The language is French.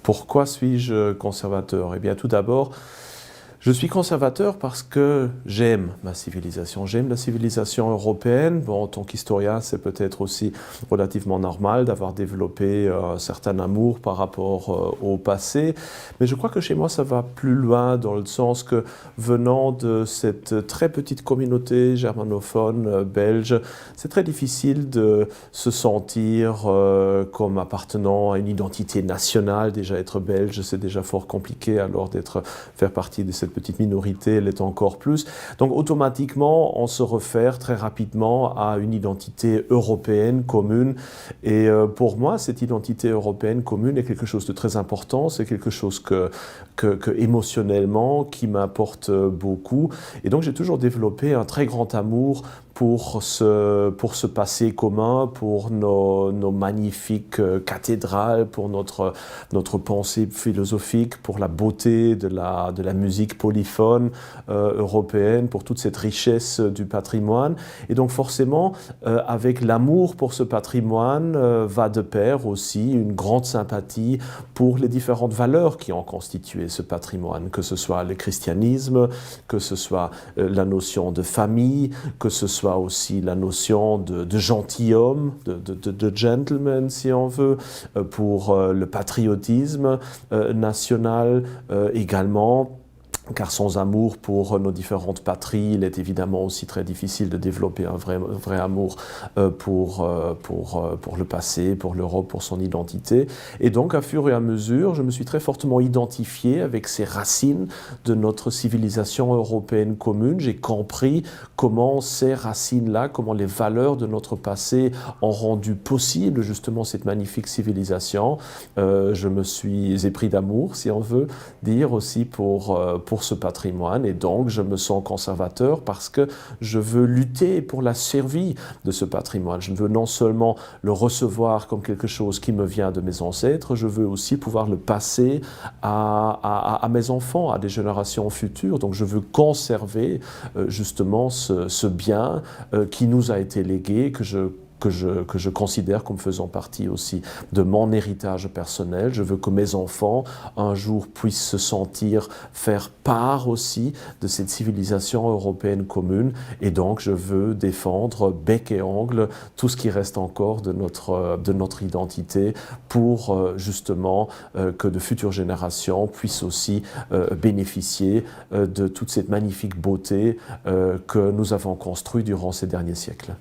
Pourquoi suis-je conservateur? Eh bien, tout d'abord, je suis conservateur parce que j'aime ma civilisation, j'aime la civilisation européenne. Bon, en tant qu'historien, c'est peut-être aussi relativement normal d'avoir développé un certain amour par rapport au passé, mais je crois que chez moi, ça va plus loin dans le sens que venant de cette très petite communauté germanophone belge, c'est très difficile de se sentir comme appartenant à une identité nationale. Déjà être belge, c'est déjà fort compliqué, alors faire partie de cette petite minorité l'est encore plus. Donc automatiquement, on se réfère très rapidement à une identité européenne commune. Et pour moi, cette identité européenne commune est quelque chose de très important. C'est quelque chose que émotionnellement, qui m'apporte beaucoup. Et donc j'ai toujours développé un très grand amour pour ce passé commun, pour nos magnifiques cathédrales, pour notre pensée philosophique, pour la beauté de la musique polyphone européenne, pour toute cette richesse du patrimoine. Et donc forcément, avec l'amour pour ce patrimoine, va de pair aussi une grande sympathie pour les différentes valeurs qui ont constitué ce patrimoine, que ce soit le christianisme, que ce soit la notion de famille, que ce soit aussi la notion de gentilhomme, de gentleman si on veut, pour le patriotisme national également. Car sans amour pour nos différentes patries, il est évidemment aussi très difficile de développer un vrai amour pour le passé, pour l'Europe, pour son identité. Et donc, à fur et à mesure, je me suis très fortement identifié avec ces racines de notre civilisation européenne commune. J'ai compris comment ces racines-là, comment les valeurs de notre passé ont rendu possible justement cette magnifique civilisation. Je me suis épris d'amour, si on veut dire, aussi pour ce patrimoine, et donc je me sens conservateur parce que je veux lutter pour la survie de ce patrimoine. Je veux non seulement le recevoir comme quelque chose qui me vient de mes ancêtres, je veux aussi pouvoir le passer à mes enfants, à des générations futures. Donc je veux conserver justement ce bien qui nous a été légué, que je considère comme faisant partie aussi de mon héritage personnel. Je veux que mes enfants, un jour, puissent se sentir faire part aussi de cette civilisation européenne commune. Et donc, je veux défendre bec et ongle tout ce qui reste encore de notre identité pour justement que de futures générations puissent aussi bénéficier de toute cette magnifique beauté que nous avons construite durant ces derniers siècles.